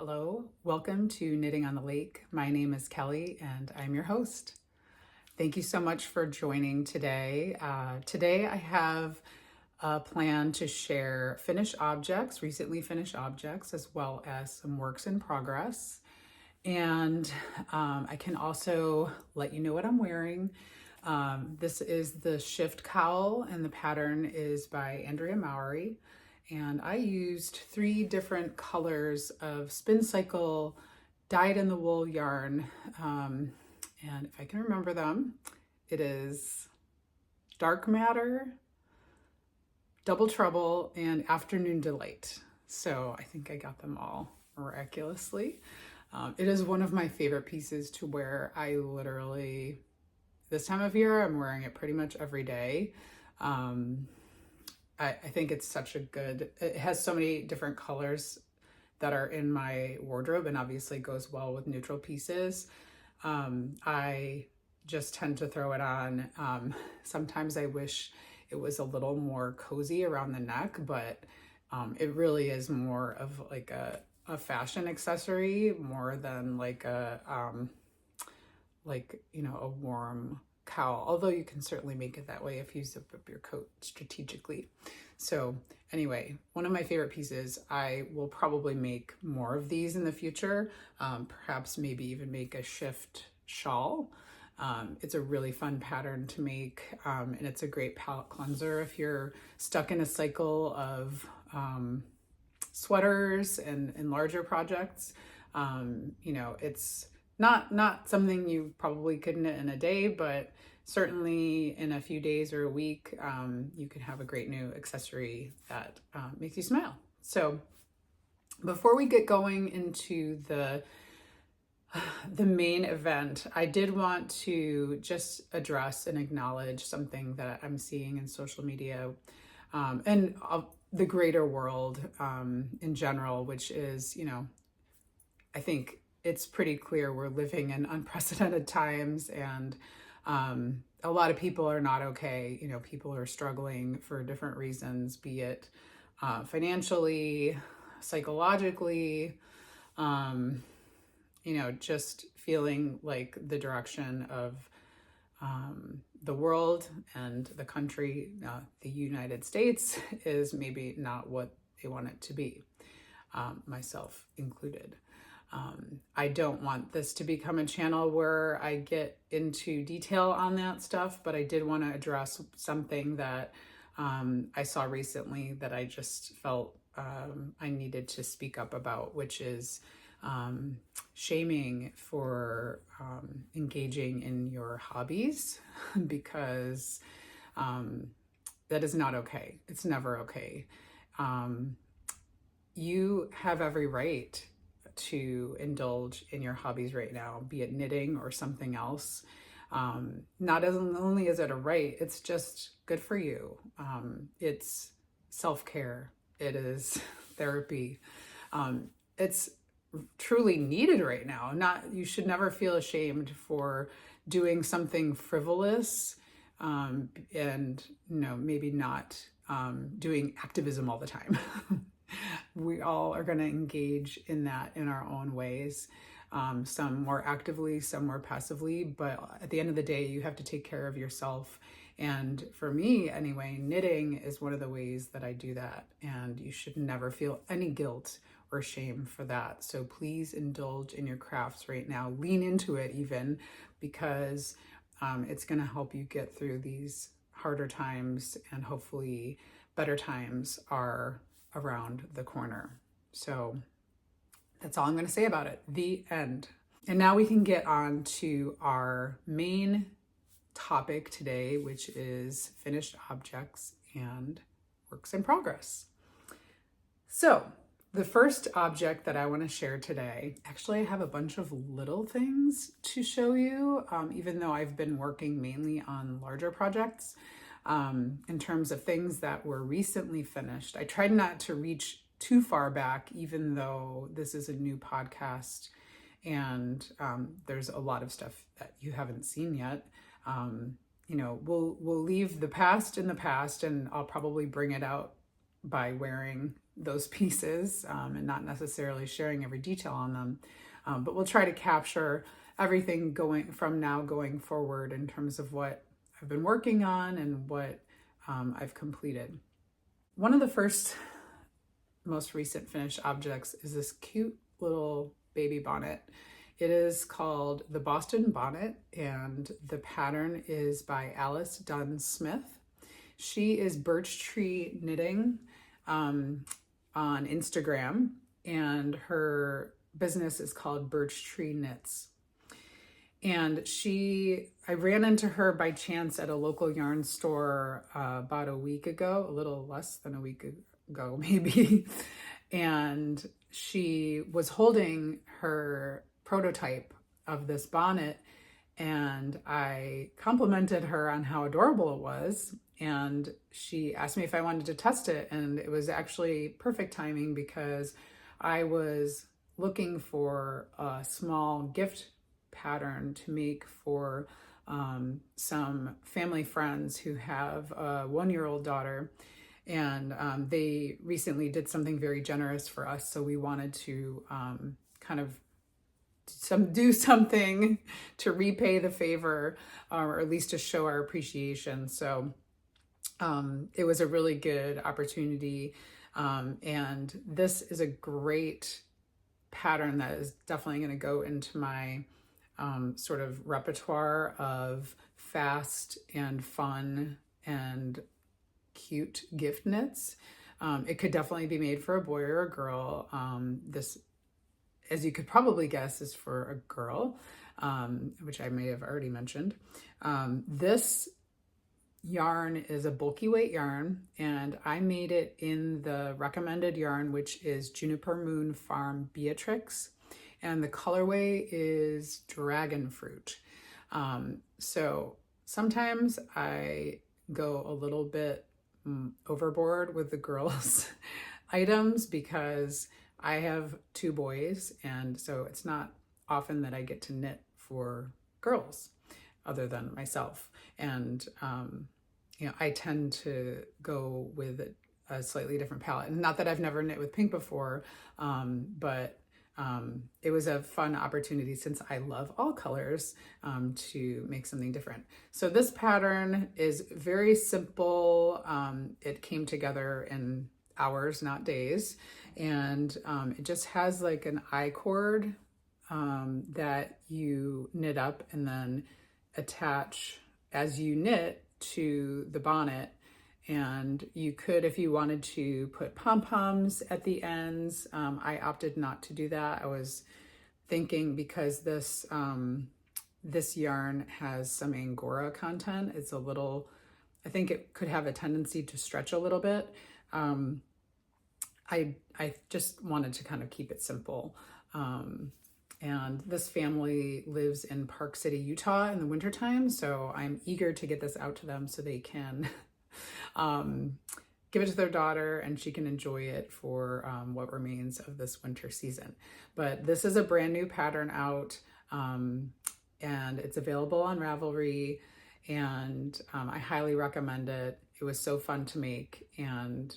Hello, welcome to Knitting on the Lake. My name is Kelly and I'm your host. Thank you so much for joining today. Today I have a plan to share finished objects, recently finished objects, as well as some works in progress. And I can also let you know what I'm wearing. This is the shift cowl and the pattern is by Andrea Mowry. And I used 3 different colors of spin cycle dyed in the wool yarn. And if I can remember them, it is Dark Matter, Double Trouble, and Afternoon Delight. So I think I got them all miraculously. It is one of my favorite pieces to wear. I literally, this time of year, I'm wearing it pretty much every day. I think it's such a good, it has so many different colors that are in my wardrobe and obviously goes well with neutral pieces. I just tend to throw it on. Sometimes I wish it was a little more cozy around the neck, but it really is more of like a fashion accessory more than like a, a warm cowl, although you can certainly make it that way if you zip up your coat strategically. So anyway, one of my favorite pieces. I will probably make more of these in the future, perhaps maybe even make a shift shawl. It's a really fun pattern to make, and it's a great palette cleanser if you're stuck in a cycle of sweaters and larger projects. It's not something you probably could knit in a day, but certainly in a few days or a week, you can have a great new accessory that makes you smile. So before we get going into the main event, I did want to just address and acknowledge something that I'm seeing in social media and the greater world in general, which is, I think it's pretty clear we're living in unprecedented times, and a lot of people are not okay. People are struggling for different reasons, be it financially, psychologically, just feeling like the direction of the world and the country, the United States, is maybe not what they want it to be, myself included. I don't want this to become a channel where I get into detail on that stuff, but I did want to address something that I saw recently that I just felt I needed to speak up about, which is shaming for engaging in your hobbies, because that is not okay. It's never okay. You have every right to indulge in your hobbies right now, be it knitting or something else. Not as only is it a right, it's just good for you. It's self-care. It is therapy. It's truly needed right now. You should never feel ashamed for doing something frivolous, and maybe not doing activism all the time. We all are going to engage in that in our own ways, some more actively, some more passively, but at the end of the day, you have to take care of yourself. And for me anyway, knitting is one of the ways that I do that, and you should never feel any guilt or shame for that. So please indulge in your crafts right now, lean into it even, because it's going to help you get through these harder times, and hopefully better times are around the corner. So that's all I'm going to say about it. The end. And now we can get on to our main topic today, which is finished objects and works in progress. So the first object that I want to share today, actually I have a bunch of little things to show you, even though I've been working mainly on larger projects. In terms of things that were recently finished. I tried not to reach too far back, even though this is a new podcast and there's a lot of stuff that you haven't seen yet. We'll leave the past in the past, and I'll probably bring it out by wearing those pieces and not necessarily sharing every detail on them. But we'll try to capture everything going forward in terms of what I've been working on and what I've completed. One of the first most recent finished objects is this cute little baby bonnet. It is called the Boston Bonnet, and the pattern is by Alice Dunn Smith. She is Birch Tree Knitting on Instagram, and her business is called Birch Tree Knits. And I ran into her by chance at a local yarn store about a week ago, a little less than a week ago maybe. And she was holding her prototype of this bonnet, and I complimented her on how adorable it was. And she asked me if I wanted to test it, and it was actually perfect timing because I was looking for a small gift pattern to make for some family friends who have a 1-year-old daughter, and they recently did something very generous for us, so we wanted to kind of do something to repay the favor, or at least to show our appreciation. So it was a really good opportunity, and this is a great pattern that is definitely going to go into my sort of repertoire of fast and fun and cute gift knits. It could definitely be made for a boy or a girl. This, as you could probably guess, is for a girl, which I may have already mentioned. This yarn is a bulky weight yarn, and I made it in the recommended yarn, which is Juniper Moon Farm Beatrix, and the colorway is Dragon Fruit. So sometimes I go a little bit overboard with the girls' items because I have 2 boys, and so it's not often that I get to knit for girls other than myself. And I tend to go with a slightly different palette. And not that I've never knit with pink before, but it was a fun opportunity, since I love all colors, to make something different. So this pattern is very simple. It came together in hours, not days. And it just has like an I-cord that you knit up and then attach as you knit to the bonnet. And you could, if you wanted to, put pom-poms at the ends. I opted not to do that. I was thinking, because this yarn has some Angora content, it's a little, I think it could have a tendency to stretch a little bit. I just wanted to kind of keep it simple. And this family lives in Park City, Utah in the wintertime, so I'm eager to get this out to them so they can give it to their daughter and she can enjoy it for what remains of this winter season. But this is a brand new pattern out, and it's available on Ravelry, and I highly recommend it. It was so fun to make, and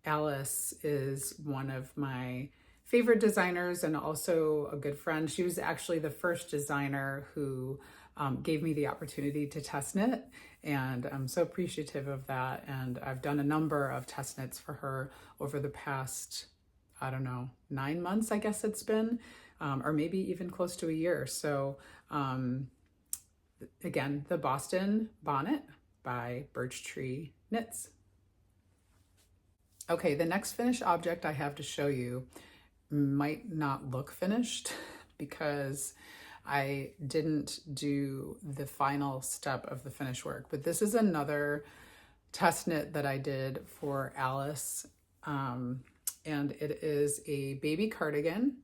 Alice is one of my favorite designers and also a good friend. She was actually the first designer who gave me the opportunity to test knit, and I'm so appreciative of that. And I've done a number of test knits for her over the past, 9 months, I guess it's been, or maybe even close to a year. So again, the Boston Bonnet by Birch Tree Knits. Okay, the next finished object I have to show you might not look finished because I didn't do the final step of the finished work, but this is another test knit that I did for Alice, and it is a baby cardigan,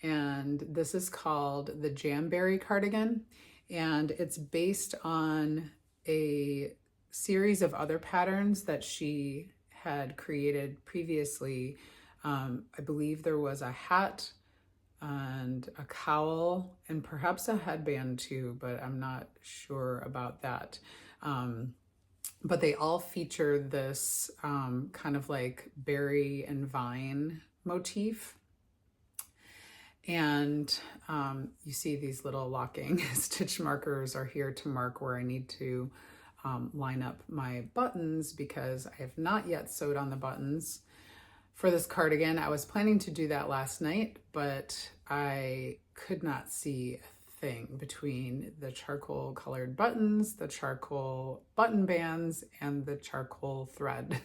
and this is called the Jamberry Cardigan, and it's based on a series of other patterns that she had created previously. I believe there was a hat and a cowl and perhaps a headband too, but I'm not sure about that. but they all feature this kind of like berry and vine motif. And you see these little locking stitch markers are here to mark where I need to line up my buttons, because I have not yet sewed on the buttons for this cardigan. I was planning to do that last night, but I could not see a thing between the charcoal colored buttons, the charcoal button bands, and the charcoal thread.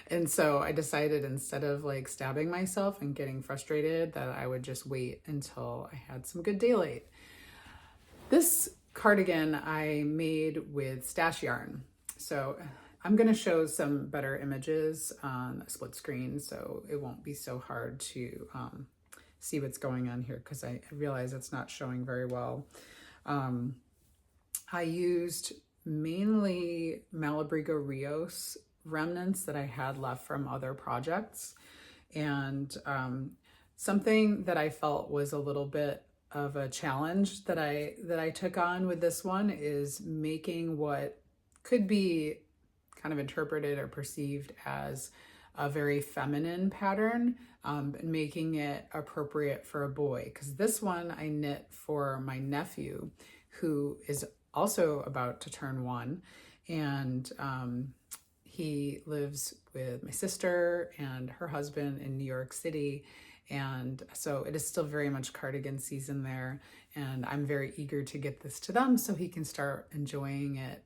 And so I decided, instead of like stabbing myself and getting frustrated, that I would just wait until I had some good daylight. This cardigan I made with stash yarn. So I'm going to show some better images on a split screen, so it won't be so hard to see what's going on here, because I realize it's not showing very well. I used mainly Malabrigo Rios remnants that I had left from other projects, and something that I felt was a little bit of a challenge that I took on with this one is making what could be kind of interpreted or perceived as a very feminine pattern, making it appropriate for a boy. Because this one I knit for my nephew, who is also about to turn 1, and he lives with my sister and her husband in New York City. And so it is still very much cardigan season there. And I'm very eager to get this to them so he can start enjoying it.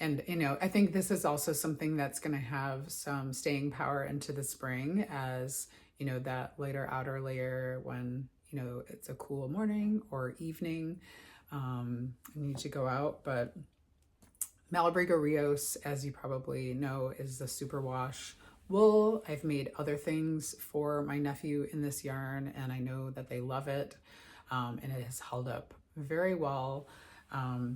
And, you know, I think this is also something that's going to have some staying power into the spring, as, you know, that lighter outer layer when, you know, it's a cool morning or evening. I need to go out, but Malabrigo Rios, as you probably know, is the superwash wool. I've made other things for my nephew in this yarn, and I know that they love it, and it has held up very well.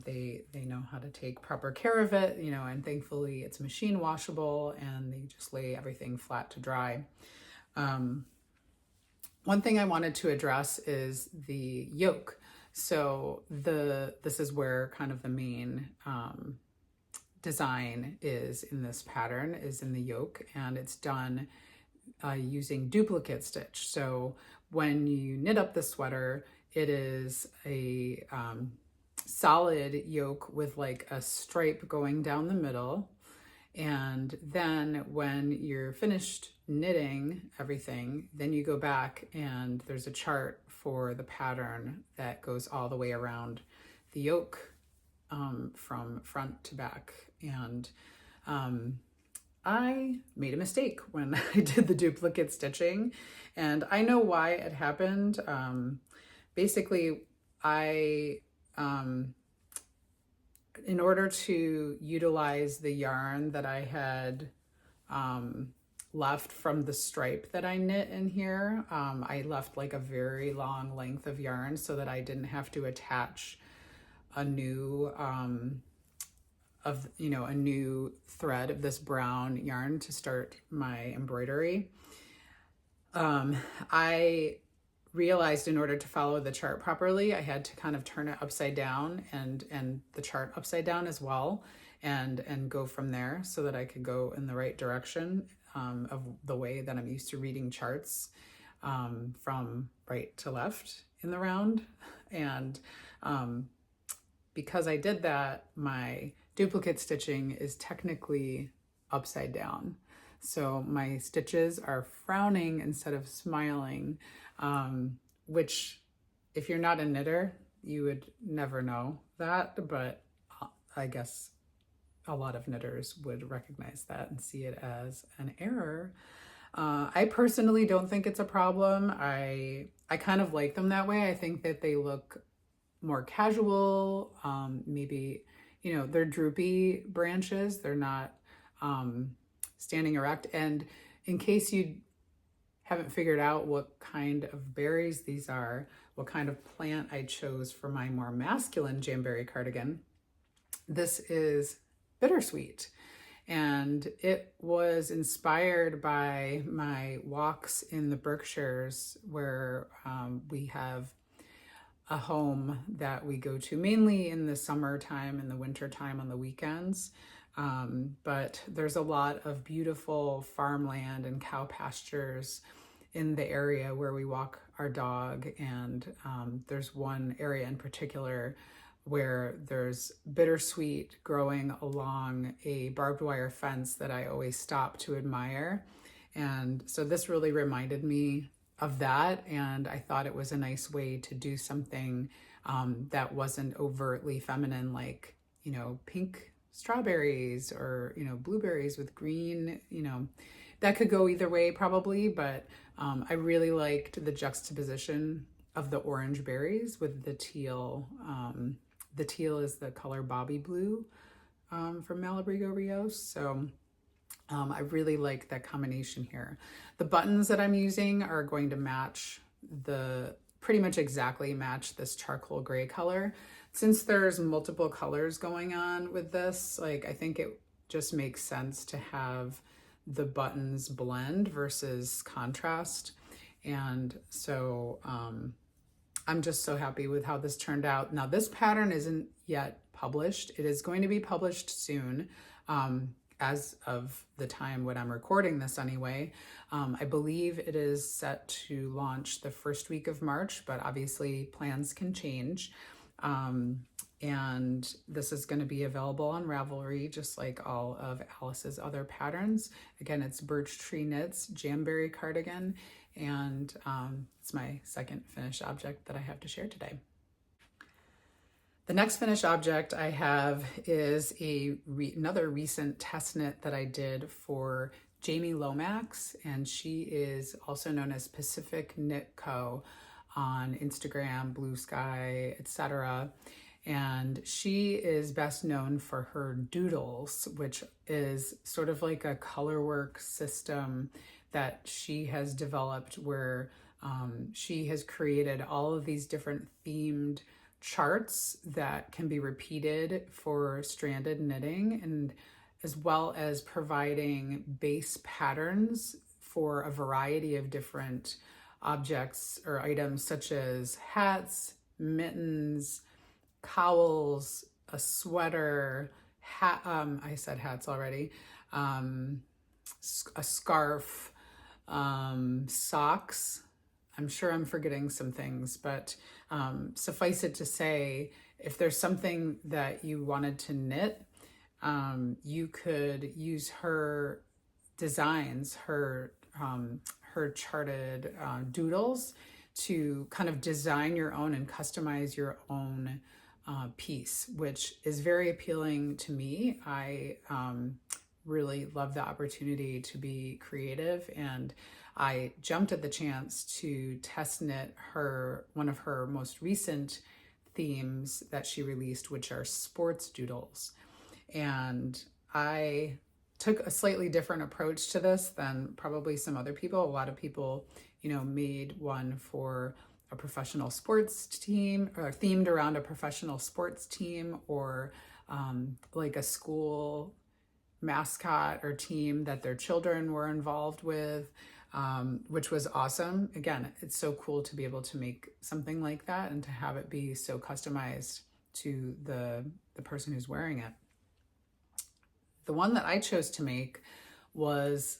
They know how to take proper care of it, you know, and thankfully it's machine washable, and they just lay everything flat to dry. One thing I wanted to address is the yoke. So this is where kind of the main design is in this pattern, is in the yoke, and it's done using duplicate stitch. So when you knit up the sweater, it is a solid yoke with like a stripe going down the middle. And then when you're finished knitting everything, then you go back and there's a chart for the pattern that goes all the way around the yoke, from front to back. And I made a mistake when I did the duplicate stitching, and I know why it happened. Basically, in order to utilize the yarn that I had left from the stripe that I knit in here, I left like a very long length of yarn so that I didn't have to attach a new a new thread of this brown yarn to start my embroidery. I realized in order to follow the chart properly, I had to kind of turn it upside down and the chart upside down as well, and go from there so that I could go in the right direction of the way that I'm used to reading charts, from right to left in the round. And because I did that, my duplicate stitching is technically upside down. So my stitches are frowning instead of smiling, which if you're not a knitter, you would never know that, but I guess a lot of knitters would recognize that and see it as an error. I personally don't think it's a problem. I kind of like them that way. I think that they look more casual. Maybe, you know, they're droopy branches. They're not standing erect. And in case you haven't figured out what kind of berries these are, what kind of plant I chose for my more masculine Jamberry cardigan, this is bittersweet. And it was inspired by my walks in the Berkshires, where we have a home that we go to mainly in the summertime and the wintertime on the weekends. But there's a lot of beautiful farmland and cow pastures in the area where we walk our dog. And there's one area in particular where there's bittersweet growing along a barbed wire fence that I always stop to admire. And so this really reminded me of that. And I thought it was a nice way to do something that wasn't overtly feminine, like, pink strawberries or, blueberries with green, that could go either way probably. But I really liked the juxtaposition of the orange berries with the teal. The teal is the color Bobby Blue from Malabrigo Rios. So I really like that combination here. The buttons that I'm using are going to match pretty much exactly match this charcoal gray color. Since there's multiple colors going on with this, I think it just makes sense to have the buttons blend versus contrast. And so I'm just so happy with how this turned out. Now, this pattern isn't yet published. It is going to be published soon, as of the time when I'm recording this anyway. I believe it is set to launch the first week of March, but obviously plans can change. And this is going to be available on Ravelry, just like all of Alice's other patterns. Again, it's Birch Tree Knits, Jamberry Cardigan, and it's my second finished object that I have to share today. The next finished object I have is another recent test knit that I did for Jamie Lomax, and she is also known as Pacific Knit Co. on Instagram, Blue Sky, etc. And she is best known for her Doodles, which is sort of like a colorwork system that she has developed where she has created all of these different themed charts that can be repeated for stranded knitting, and as well as providing base patterns for a variety of different objects or items such as hats, mittens, cowls, a sweater, hat, I said hats already, a scarf, socks. I'm sure I'm forgetting some things, but suffice it to say, if there's something that you wanted to knit, you could use her designs, her charted doodles to kind of design your own and customize your own piece, which is very appealing to me. I really love the opportunity to be creative, and I jumped at the chance to test knit one of her most recent themes that she released, which are sports doodles. And I took a slightly different approach to this than probably some other people. A lot of people, made one for a professional sports team, or themed around a professional sports team, or like a school mascot or team that their children were involved with, which was awesome. Again, it's so cool to be able to make something like that and to have it be so customized to the person who's wearing it. The one that I chose to make was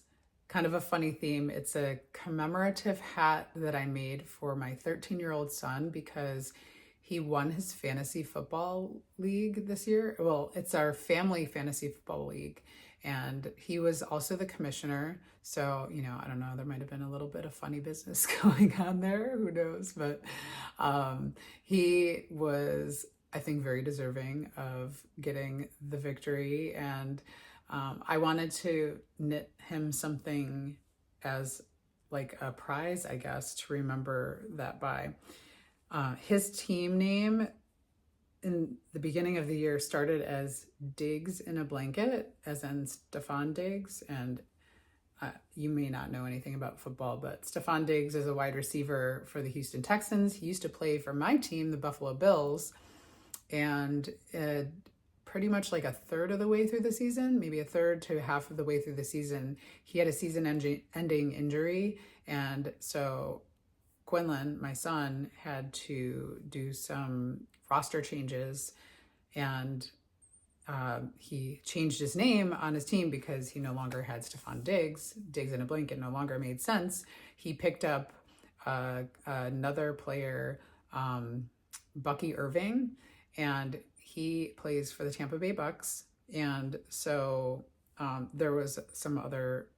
kind of a funny theme. It's a commemorative hat that I made for my 13-year-old son because he won his fantasy football league this year. Well, it's our family fantasy football league, and he was also the commissioner. So, I don't know, there might have been a little bit of funny business going on there. Who knows? But he was, I think, very deserving of getting the victory. And I wanted to knit him something as like a prize, I guess, to remember that by. His team name in the beginning of the year started as Diggs in a Blanket, as in Stefan Diggs. And you may not know anything about football, but Stefan Diggs is a wide receiver for the Houston Texans. He used to play for my team, the Buffalo Bills. And pretty much like a third of the way through the season, maybe a third to half of the way through the season, he had a season-ending injury. And so Quinlan, my son, had to do some roster changes, and he changed his name on his team because he no longer had Stephon Diggs. Diggs in a blanket no longer made sense. He picked up another player, Bucky Irving, and he plays for the Tampa Bay Bucks. And so there was some other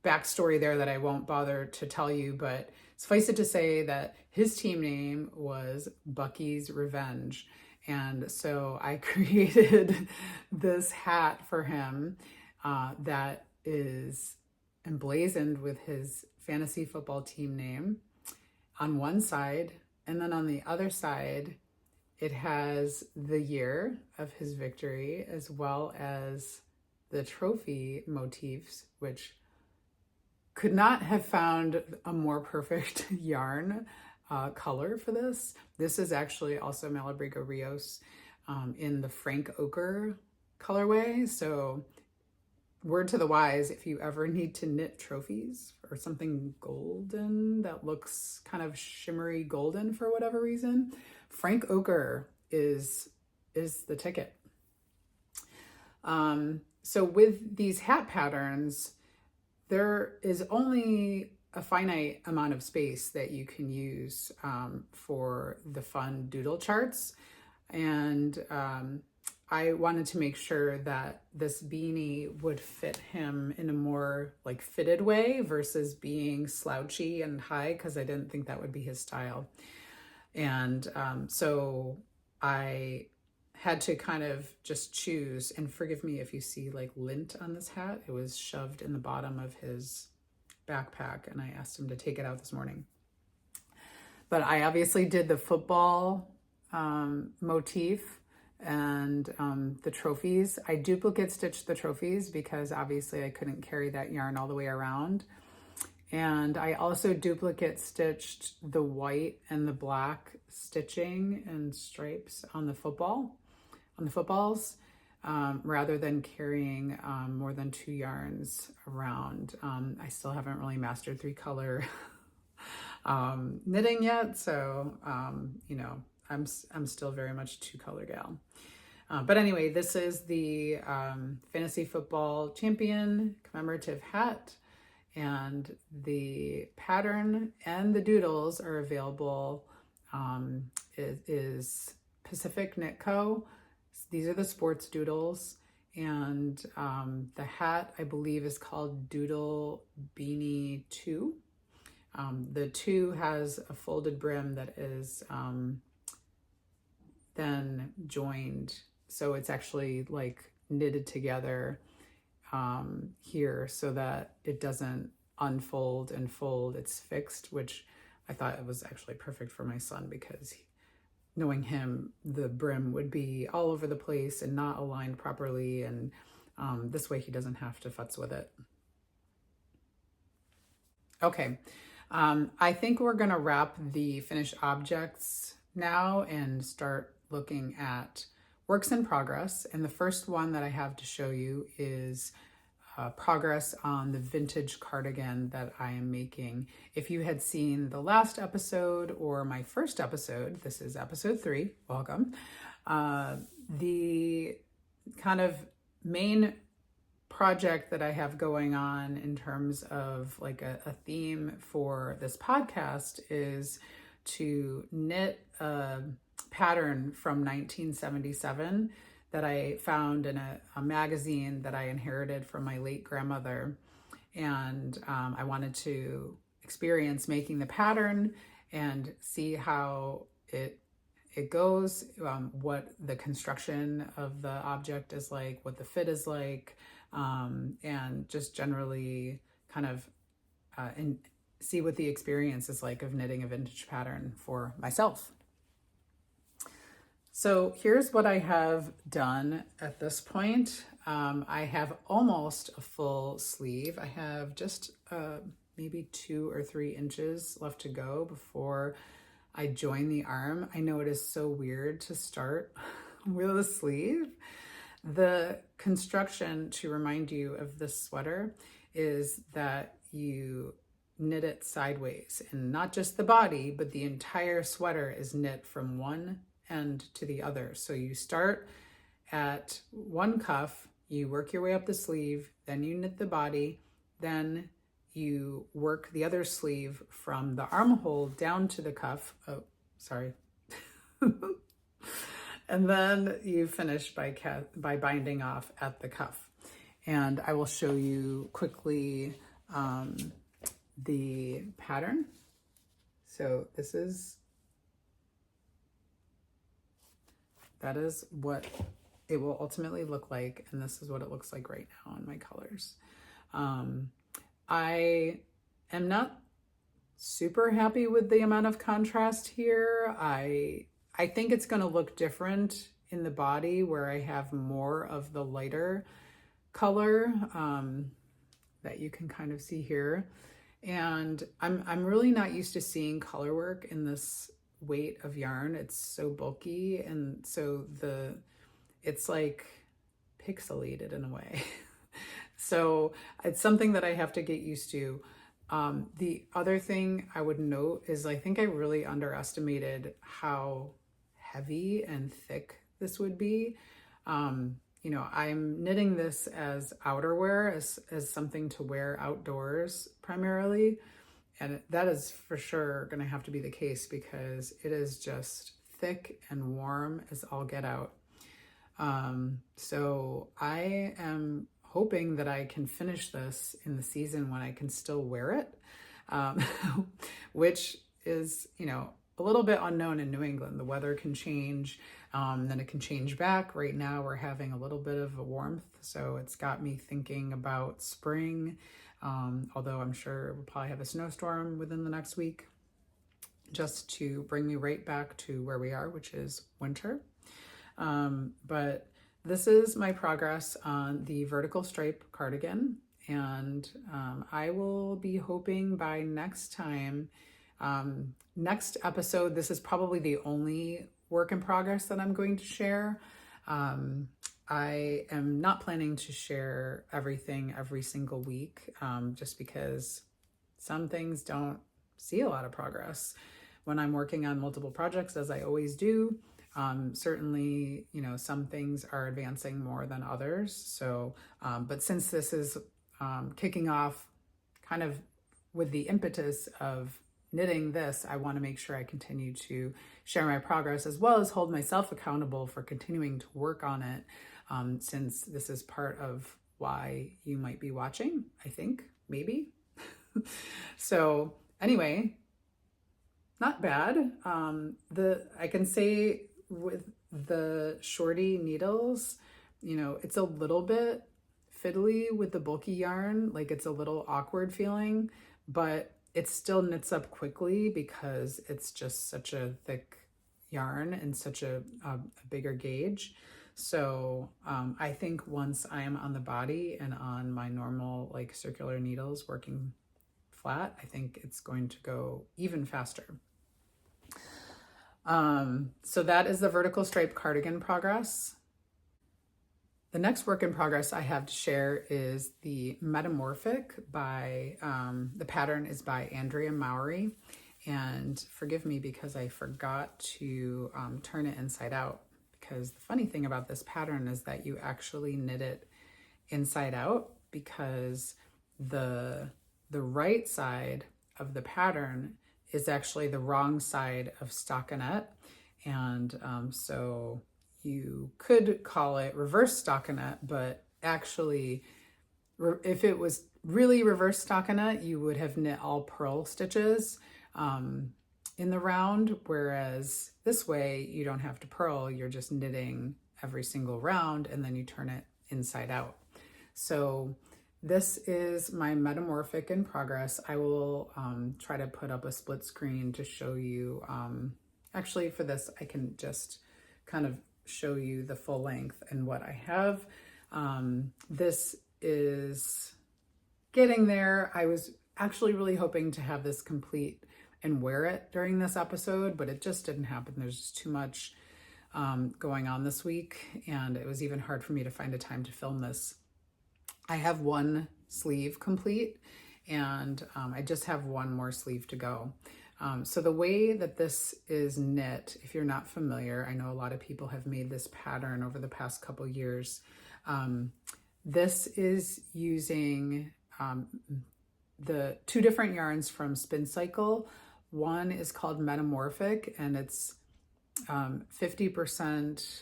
backstory there that I won't bother to tell you, but suffice it to say that his team name was Bucky's Revenge. And so I created this hat for him that is emblazoned with his fantasy football team name on one side. And then on the other side, it has the year of his victory, as well as the trophy motifs, which could not have found a more perfect yarn color for this. This is actually also Malabrigo Rios in the Frank Ochre colorway. So word to the wise, if you ever need to knit trophies or something golden that looks kind of shimmery golden for whatever reason, Frank Ochre is the ticket. So with these hat patterns, there is only a finite amount of space that you can use for the fun doodle charts. And I wanted to make sure that this beanie would fit him in a more like fitted way versus being slouchy and high, because I didn't think that would be his style. And so I had to kind of just choose, and forgive me if you see like lint on this hat. It was shoved in the bottom of his backpack, and I asked him to take it out this morning. But I obviously did the football motif and the trophies. I duplicate stitched the trophies because obviously I couldn't carry that yarn all the way around. And I also duplicate stitched the white and the black stitching and stripes on the footballs, rather than carrying more than 2 yarns around. I still haven't really mastered 3-color knitting yet, so you know, I'm still very much 2-color gal. But anyway, this is the Fantasy Football Champion commemorative hat, and the pattern and the doodles are available. It is Pacific Knit Co. These are the sports doodles, and the hat I believe is called Doodle Beanie 2. The 2 has a folded brim that is then joined, so it's actually like knitted together here so that it doesn't unfold and fold. It's fixed, which I thought it was actually perfect for my son because knowing him, the brim would be all over the place and not aligned properly, and this way he doesn't have to futz with it. Okay, I think we're gonna wrap the finished objects now and start looking at works in progress. And the first one that I have to show you is progress on the vintage cardigan that I am making. If you had seen the last episode or my first episode, this is episode 3, welcome. The kind of main project that I have going on in terms of like a theme for this podcast is to knit a pattern from 1977 that I found in a magazine that I inherited from my late grandmother. And I wanted to experience making the pattern and see how it goes, what the construction of the object is like, what the fit is like, and just generally kind of and see what the experience is like of knitting a vintage pattern for myself. So here's what I have done at this point. I have almost a full sleeve. I have just maybe 2 or 3 inches left to go before I join the arm. I know it is so weird to start with a sleeve. The construction, to remind you of this sweater, is that you knit it sideways, and not just the body, but the entire sweater is knit from one end to the other. So you start at one cuff, you work your way up the sleeve, then you knit the body, then you work the other sleeve from the armhole down to the cuff. Oh, sorry. And then you finish by binding off at the cuff. And I will show you quickly the pattern. So that is what it will ultimately look like. And this is what it looks like right now in my colors. I am not super happy with the amount of contrast here. I think it's going to look different in the body where I have more of the lighter color that you can kind of see here. And I'm really not used to seeing color work in this weight of yarn. It's so bulky, and so it's like pixelated in a way. So it's something that I have to get used to. The other thing I would note is I think I really underestimated how heavy and thick this would be. You know, I'm knitting this as outerwear, as something to wear outdoors primarily. And that is for sure going to have to be the case because it is just thick and warm as all get out. So I am hoping that I can finish this in the season when I can still wear it, which is, you know, a little bit unknown in New England. The weather can change, then it can change back. Right now we're having a little bit of a warmth, so it's got me thinking about spring, although I'm sure we'll probably have a snowstorm within the next week, just to bring me right back to where we are, which is winter. But this is my progress on the vertical stripe cardigan, and I will be hoping by next time, next episode, this is probably the only work in progress that I'm going to share. I am not planning to share everything every single week, just because some things don't see a lot of progress when I'm working on multiple projects, as I always do. Certainly, you know, some things are advancing more than others. So, but since this is kicking off kind of with the impetus of knitting this, I want to make sure I continue to share my progress as well as hold myself accountable for continuing to work on it, since this is part of why you might be watching, I think, maybe. So anyway, not bad. I can say with the shorty needles, you know, it's a little bit fiddly with the bulky yarn, like it's a little awkward feeling, but it still knits up quickly because it's just such a thick yarn and such a bigger gauge. So I think once I am on the body and on my normal like circular needles working flat, I think it's going to go even faster. So that is the vertical stripe cardigan progress. The next work in progress I have to share is the Metamorphic by, the pattern is by Andrea Mowry. And forgive me because I forgot to turn it inside out, because the funny thing about this pattern is that you actually knit it inside out, because the right side of the pattern is actually the wrong side of stockinette. And so you could call it reverse stockinette, but actually if it was really reverse stockinette, you would have knit all purl stitches in the round, whereas this way you don't have to purl, you're just knitting every single round and then you turn it inside out. So this is my Metamorphic in progress. I will try to put up a split screen to show you. Actually, for this, I can just kind of show you the full length and what I have. This is getting there. I was actually really hoping to have this complete and wear it during this episode, but it just didn't happen. There's just too much going on this week, and it was even hard for me to find a time to film this. I have one sleeve complete, and I just have one more sleeve to go. So the way that this is knit, if you're not familiar, I know a lot of people have made this pattern over the past couple years. This is using the two different yarns from Spin Cycle. One is called Metamorphic, and it's 50%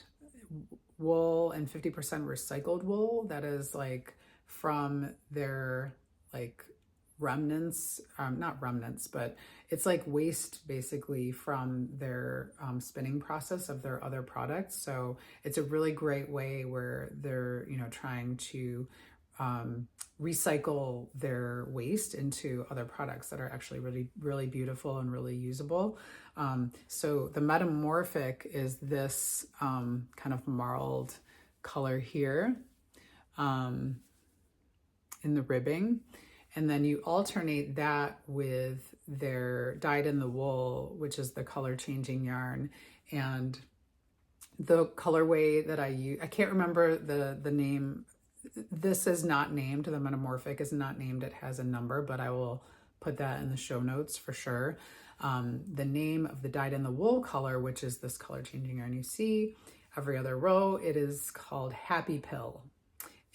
wool and 50% recycled wool. That is like from their like remnants, not remnants, but it's like waste basically from their spinning process of their other products. So it's a really great way where they're, you know, trying to recycle their waste into other products that are actually really, really beautiful and really usable. So the Metamorphic is this kind of marled color here in the ribbing. And then you alternate that with their dyed in the wool, which is the color changing yarn. And the colorway that I use, I can't remember the name. This is not named, the Metamorphic is not named, it has a number, but I will put that in the show notes for sure. The name of the dyed in the wool color, which is this color changing yarn you see every other row, it is called Happy Pill.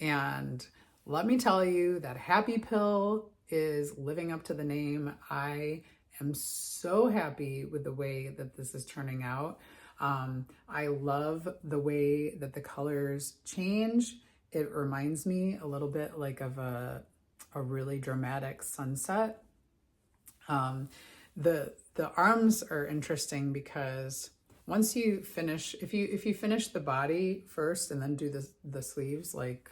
And let me tell you that Happy Pill is living up to the name. I am so happy with the way that this is turning out. I love the way that the colors change. It reminds me a little bit like of a really dramatic sunset. The arms are interesting because once you finish, if you finish the body first and then do the sleeves like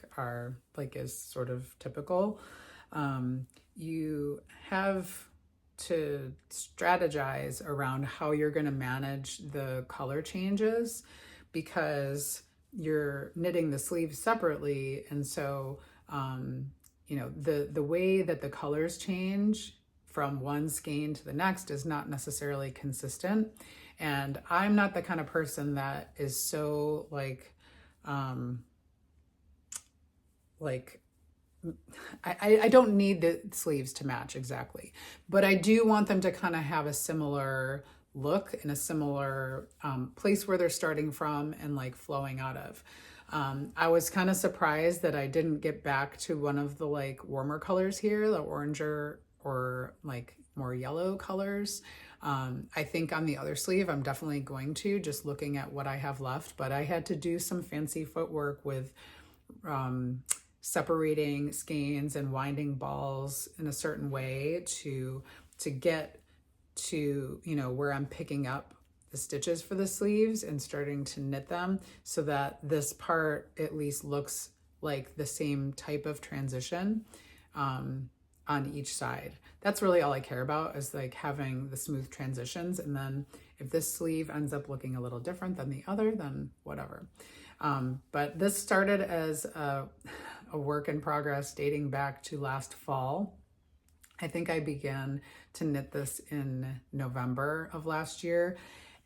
is sort of typical, you have to strategize around how you're going to manage the color changes because you're knitting the sleeves separately. And so, you know, the way that the colors change from one skein to the next is not necessarily consistent. And I'm not the kind of person that is so like I don't need the sleeves to match exactly, but I do want them to kind of have a similar look in a similar place where they're starting from and like flowing out of. I was kind of surprised that I didn't get back to one of the like warmer colors here, the oranger or like more yellow colors. I think on the other sleeve, I'm definitely going to, just looking at what I have left, but I had to do some fancy footwork with separating skeins and winding balls in a certain way to get to, you know, where I'm picking up the stitches for the sleeves and starting to knit them so that this part at least looks like the same type of transition on each side. That's really all I care about, is like having the smooth transitions. And then if this sleeve ends up looking a little different than the other, then whatever. But this started as a work in progress dating back to last fall. I think I began to knit this in November of last year,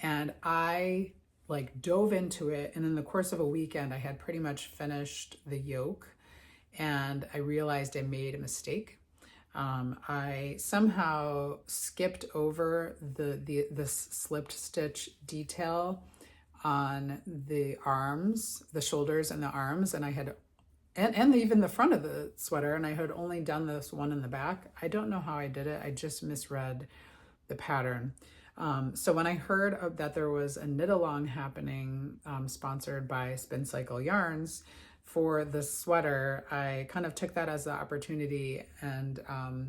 and I like dove into it. And in the course of a weekend, I had pretty much finished the yoke, and I realized I made a mistake. I somehow skipped over the slipped stitch detail on the arms, the shoulders and the arms, and I had and even the front of the sweater, and I had only done this one in the back. I don't know how I did it. I just misread the pattern. So when I heard that there was a knit along happening, sponsored by Spin Cycle Yarns for this sweater, I kind of took that as the opportunity and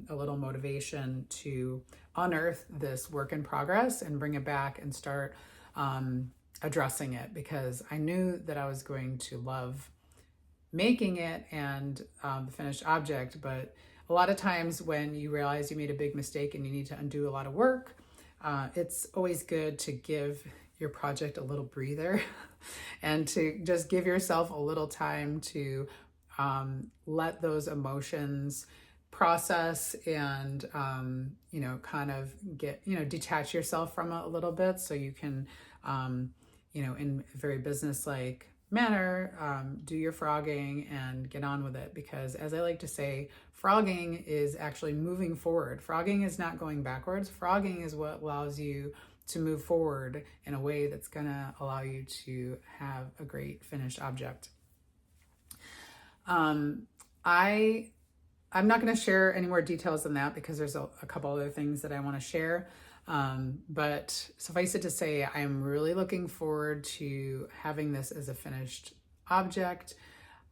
a little motivation to unearth this work in progress and bring it back and start addressing it, because I knew that I was going to love making it and the finished object. But a lot of times when you realize you made a big mistake and you need to undo a lot of work, it's always good to give your project a little breather and to just give yourself a little time to let those emotions process and, you know, kind of get, you know, detach yourself from it a little bit so you can, you know, in a very business-like manner, do your frogging and get on with it. Because as I like to say, Frogging is actually moving forward. Frogging is not going backwards. Frogging is what allows you to move forward in a way that's gonna allow you to have a great finished object. I'm not going to share any more details than that because there's a couple other things that I want to share. But suffice it to say, I'm really looking forward to having this as a finished object.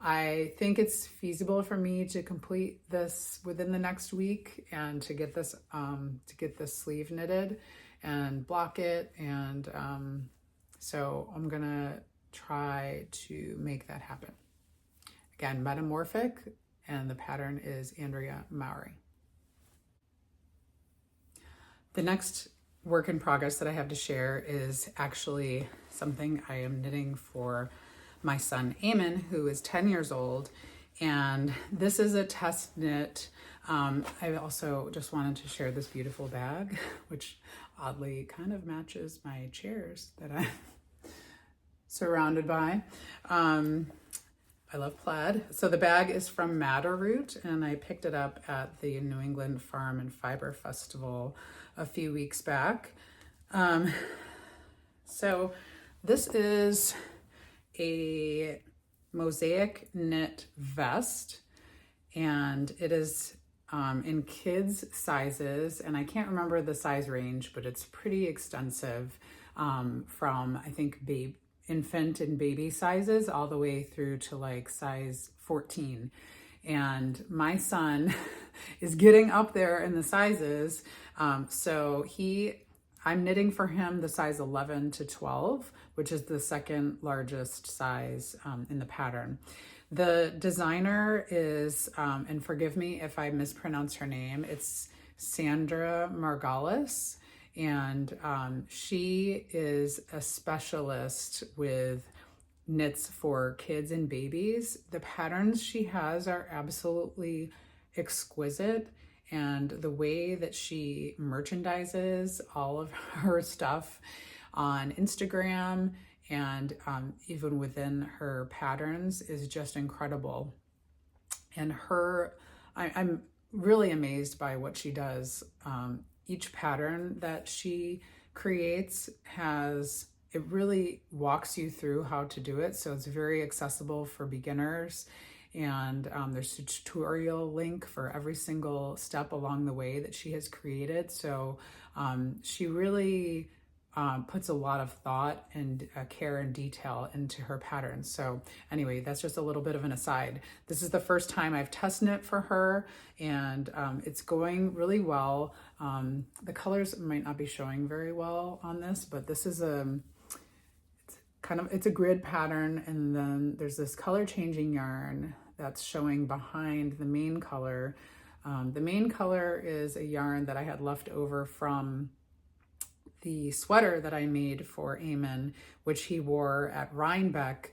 I think it's feasible for me to complete this within the next week and to get this sleeve knitted and block it. And so I'm going to try to make that happen. Again, Metamorphic, and the pattern is Andrea Mowry. The next work in progress that I have to share is actually something I am knitting for my son Eamon, who is 10 years old, and this is a test knit. I also just wanted to share this beautiful bag, which oddly kind of matches my chairs that I'm surrounded by. I love plaid. So the bag is from Madderroot, and I picked it up at the New England Farm and Fiber Festival a few weeks back. So this is a mosaic knit vest, and it is in kids sizes, and I can't remember the size range, but it's pretty extensive, from I think infant and baby sizes all the way through to like size 14. And my son is getting up there in the sizes. So I'm knitting for him the size 11 to 12, which is the second largest size in the pattern. The designer is, and forgive me if I mispronounce her name, it's Sandra Magalhães. And she is a specialist with knits for kids and babies. The patterns she has are absolutely exquisite, and the way that she merchandises all of her stuff on Instagram and even within her patterns is just incredible. And I'm really amazed by what she does. Each pattern that she creates it really walks you through how to do it. So it's very accessible for beginners. And there's a tutorial link for every single step along the way that she has created. So she really puts a lot of thought and care and detail into her patterns. So anyway, that's just a little bit of an aside. This is the first time I've test knit for her, and it's going really well. The colors might not be showing very well on this, but this is it's a grid pattern, and then there's this color changing yarn that's showing behind the main color. The main color is a yarn that I had left over from the sweater that I made for Eamon, which he wore at Rhinebeck.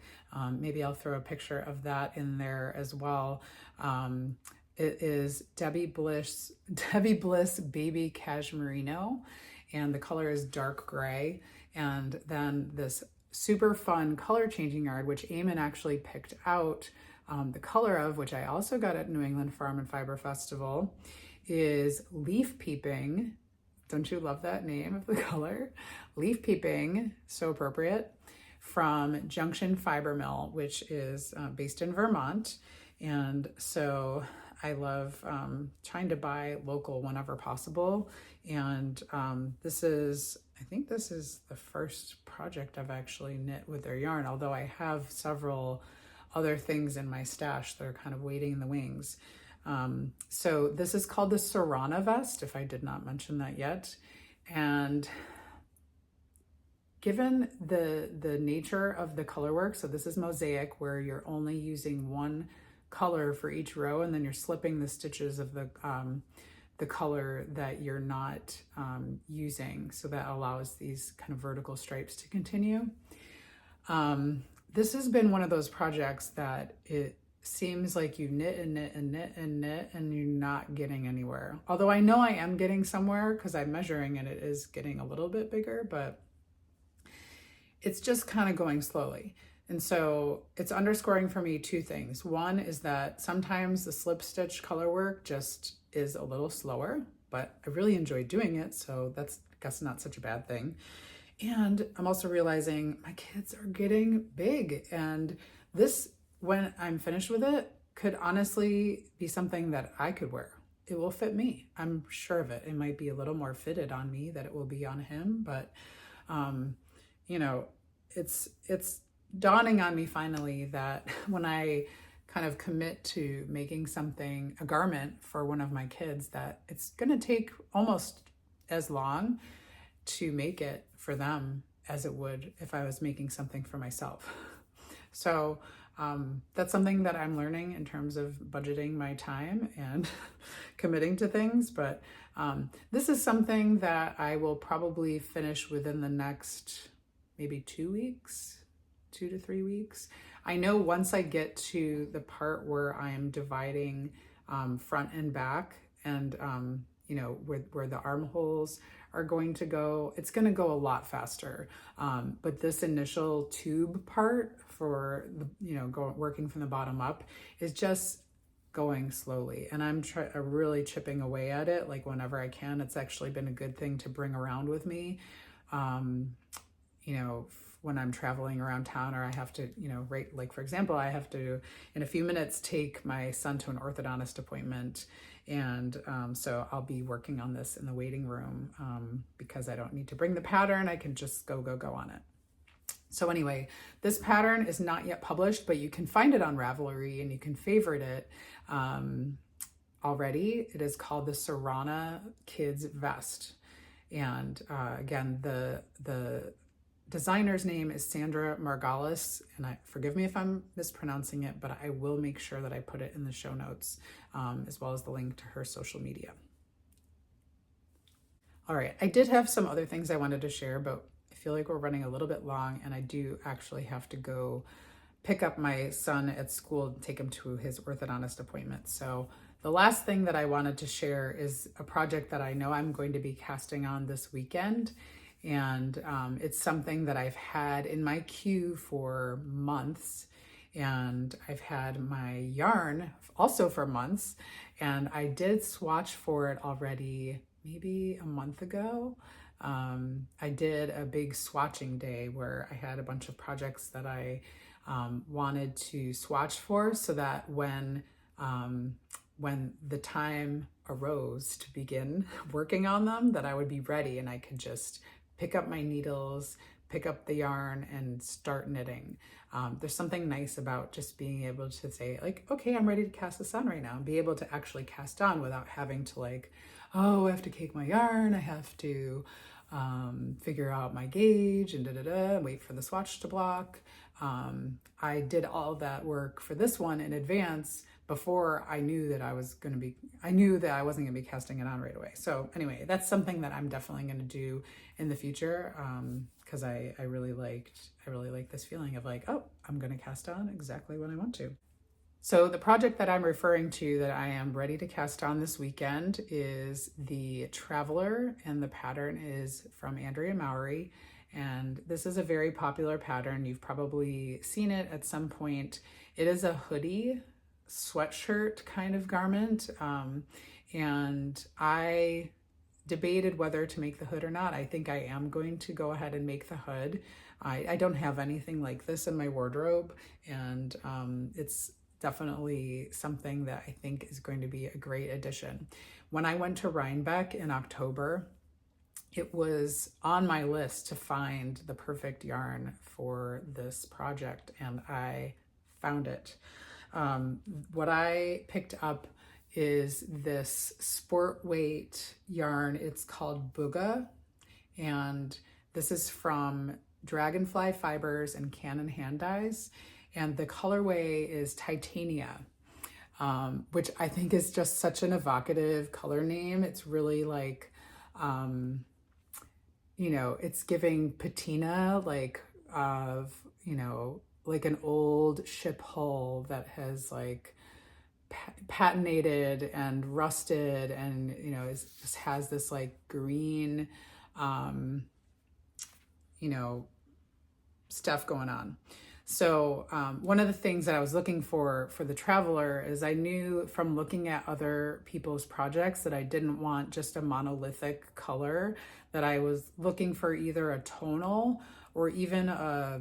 Maybe I'll throw a picture of that in there as well. It is Debbie Bliss Baby Cashmerino, and the color is dark gray. And then this super fun color changing yarn, which Eamon actually picked out the color of, which I also got at New England Farm and Fiber Festival, is Leaf Peeping. Don't you love that name of the color? Leaf Peeping, so appropriate, from Junction Fiber Mill, which is based in Vermont. And so I love trying to buy local whenever possible. And I think this is the first project I've actually knit with their yarn, although I have several other things in my stash that are kind of waiting in the wings. So this is called the Serrana vest, if I did not mention that yet. And given the nature of the color work, so this is mosaic, where you're only using one color for each row, and then you're slipping the stitches of the color that you're not using. So that allows these kind of vertical stripes to continue. This has been one of those projects that it seems like you knit and knit and knit and knit and you're not getting anywhere. Although I know I am getting somewhere because I'm measuring and it is getting a little bit bigger, but it's just kind of going slowly. And so it's underscoring for me two things. One is that sometimes the slip stitch color work just is a little slower, but I really enjoy doing it. So that's, I guess, not such a bad thing. And I'm also realizing my kids are getting big, and this, when I'm finished with it, could honestly be something that I could wear. It will fit me. I'm sure of it. It might be a little more fitted on me than it will be on him, but you know, it's dawning on me finally that when I kind of commit to making something, a garment for one of my kids, that it's going to take almost as long to make it for them as it would if I was making something for myself. So that's something that I'm learning in terms of budgeting my time and committing to things. But this is something that I will probably finish within the next maybe 2 weeks, 2 to 3 weeks. I know once I get to the part where I'm dividing front and back, and you know, where the armholes are going to go, it's going to go a lot faster. But this initial tube part for the, you know, working from the bottom up is just going slowly, and I'm really chipping away at it. Like whenever I can, it's actually been a good thing to bring around with me. You know, when I'm traveling around town, or I have to, you know, like for example, I have to in a few minutes take my son to an orthodontist appointment. And so I'll be working on this in the waiting room because I don't need to bring the pattern. I can just go on it. So anyway, this pattern is not yet published, but you can find it on Ravelry and you can favorite it already. It is called the Serrana Kids Vest. And again, the designer's name is Sandra Magalhães, and forgive me if I'm mispronouncing it, but I will make sure that I put it in the show notes, as well as the link to her social media. All right, I did have some other things I wanted to share, but I feel like we're running a little bit long, and I do actually have to go pick up my son at school and take him to his orthodontist appointment. So the last thing that I wanted to share is a project that I know I'm going to be casting on this weekend. And it's something that I've had in my queue for months, and I've had my yarn also for months, and I did swatch for it already maybe a month ago. I did a big swatching day where I had a bunch of projects that I wanted to swatch for, so that when the time arose to begin working on them, that I would be ready and I could just pick up my needles, pick up the yarn, and start knitting. There's something nice about just being able to say, like, okay, I'm ready to cast this on right now, and be able to actually cast on without having to, like, oh, I have to cake my yarn, I have to figure out my gauge, and wait for the swatch to block. I did all that work for this one in advance before I knew that I wasn't going to be casting it on right away. So anyway, that's something that I'm definitely going to do in the future, because I really like this feeling of like, oh, I'm going to cast on exactly when I want to. So the project that I'm referring to that I am ready to cast on this weekend is the Traveler, and the pattern is from Andrea Mowry. And this is a very popular pattern. You've probably seen it at some point. It is a hoodie sweatshirt kind of garment, and I debated whether to make the hood or not. I think I am going to go ahead and make the hood. I don't have anything like this in my wardrobe, and it's definitely something that I think is going to be a great addition. When I went to Rhinebeck in October, it was on my list to find the perfect yarn for this project, and I found it. What I picked up is this sport weight yarn. It's called Bugalhos, and this is from Dragonfly Fibers and Cannon Hand Dyes, and the colorway is Titania, which I think is just such an evocative color name. It's really like, you know, it's giving patina, like of, you know, like an old ship hull that has like patinated and rusted, and, you know, just has this like green, you know, stuff going on. So one of the things that I was looking for the Traveler is I knew from looking at other people's projects that I didn't want just a monolithic color, that I was looking for either a tonal or even a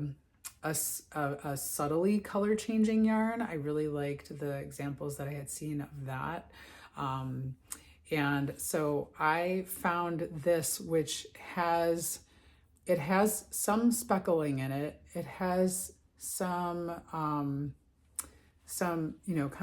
subtly color changing yarn. I really liked the examples that I had seen of that. And so I found this, which it has some speckling in it. It has some kind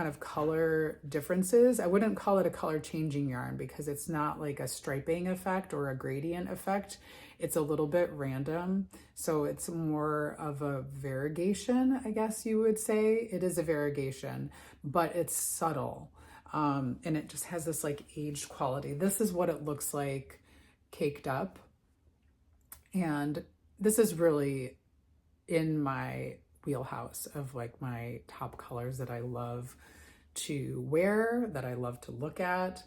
of color differences. I wouldn't call it a color changing yarn because it's not like a striping effect or a gradient effect. It's a little bit random. So it's more of a variegation, I guess you would say. It is a variegation, but it's subtle. And it just has this like aged quality. This is what it looks like caked up. And this is really in my wheelhouse of like my top colors that I love to wear, that I love to look at.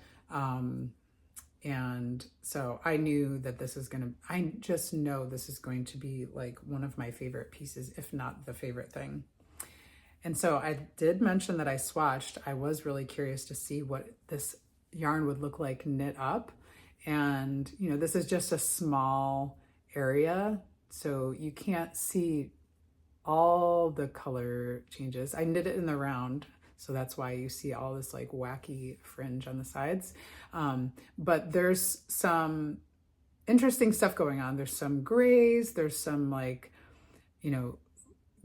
And so I knew that I just know this is going to be like one of my favorite pieces, if not the favorite thing. And so I did mention that I swatched. I was really curious to see what this yarn would look like knit up. And, this is just a small area, so you can't see all the color changes. I knit it in the round, so that's why you see all this like wacky fringe on the sides. But there's some interesting stuff going on. There's some grays, there's some like,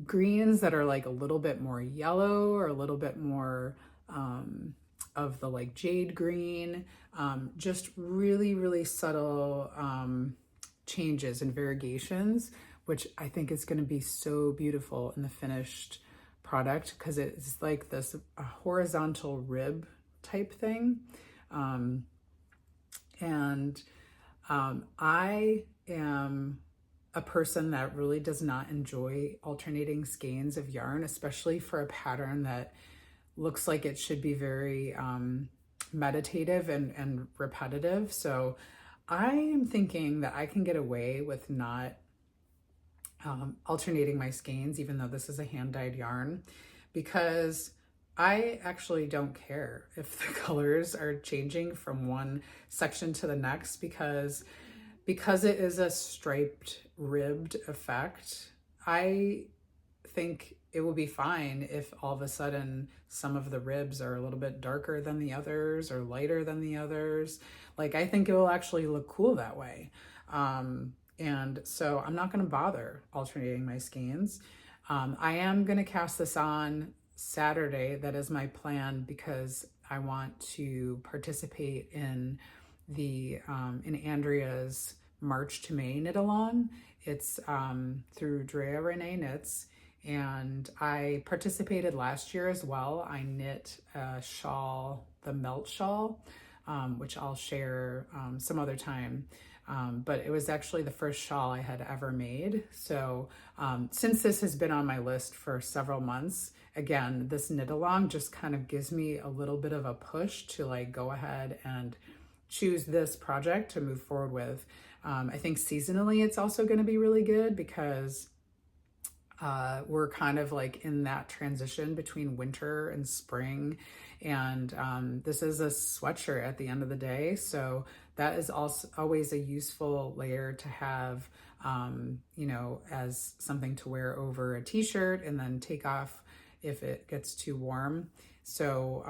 greens that are like a little bit more yellow or a little bit more of the like jade green, just really, really subtle changes and variegations, which I think is going to be so beautiful in the finished product because it's like this a horizontal rib type thing. I am a person that really does not enjoy alternating skeins of yarn, especially for a pattern that looks like it should be very meditative and repetitive. So I am thinking that I can get away with not alternating my skeins, even though this is a hand-dyed yarn, because I actually don't care if the colors are changing from one section to the next, because it is a striped ribbed effect. I think it will be fine if all of a sudden some of the ribs are a little bit darker than the others or lighter than the others. Like, I think it will actually look cool that way. And so I'm not going to bother alternating my skeins. I am going to cast this on Saturday. That is my plan, because I want to participate in in Andrea's March to May knit along. It's through Drea Renee Knits, and I participated last year as well. I knit a shawl, the melt shawl, which I'll share some other time. But it was actually the first shawl I had ever made. So since this has been on my list for several months, again, this knit along just kind of gives me a little bit of a push to like go ahead and choose this project to move forward with. I think seasonally it's also going to be really good, because we're kind of like in that transition between winter and spring, and this is a sweatshirt at the end of the day, so that is also always a useful layer to have, as something to wear over a t-shirt and then take off if it gets too warm. So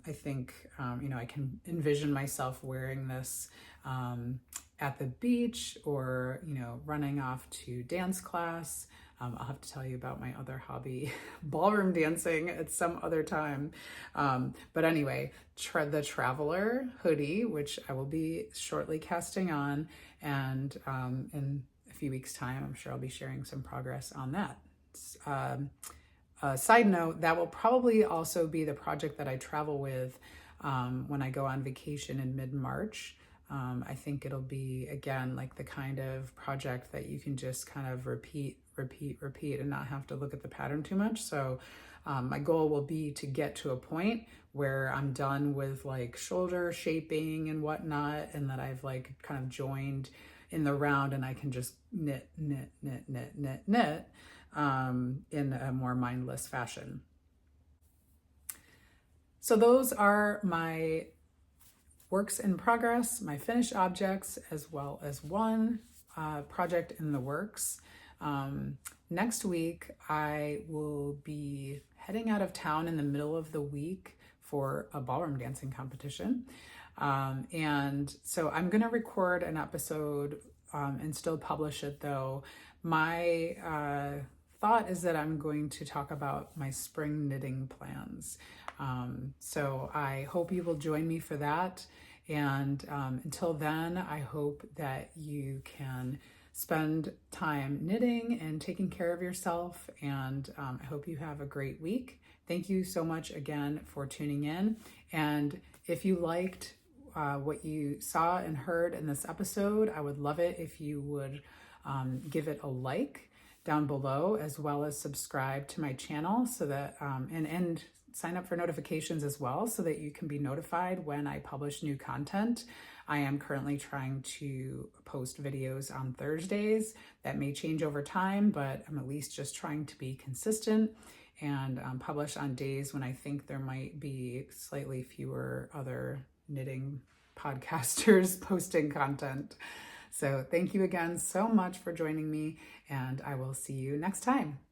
I think I can envision myself wearing this at the beach, or running off to dance class. I'll have to tell you about my other hobby, ballroom dancing, at some other time. But anyway, the Traveler hoodie, which I will be shortly casting on, and in a few weeks' time, I'm sure I'll be sharing some progress on that. Side note, that will probably also be the project that I travel with when I go on vacation in mid-March. I think it'll be, again, like the kind of project that you can just kind of repeat and not have to look at the pattern too much. So my goal will be to get to a point where I'm done with like shoulder shaping and whatnot, and that I've like kind of joined in the round and I can just knit. in a more mindless fashion. So those are my works in progress, my finished objects, as well as one project in the works. Next week, I will be heading out of town in the middle of the week for a ballroom dancing competition. And so I'm going to record an episode and still publish it, though. My thought is that I'm going to talk about my spring knitting plans. So I hope you will join me for that. And until then, I hope that you can spend time knitting and taking care of yourself. And I hope you have a great week. Thank you so much again for tuning in. And if you liked what you saw and heard in this episode, I would love it if you would give it a like down below, as well as subscribe to my channel so that and sign up for notifications as well, so that you can be notified when I publish new content. I am currently trying to post videos on Thursdays. That may change over time, but I'm at least just trying to be consistent and publish on days when I think there might be slightly fewer other knitting podcasters posting content. So thank you again so much for joining me, and I will see you next time.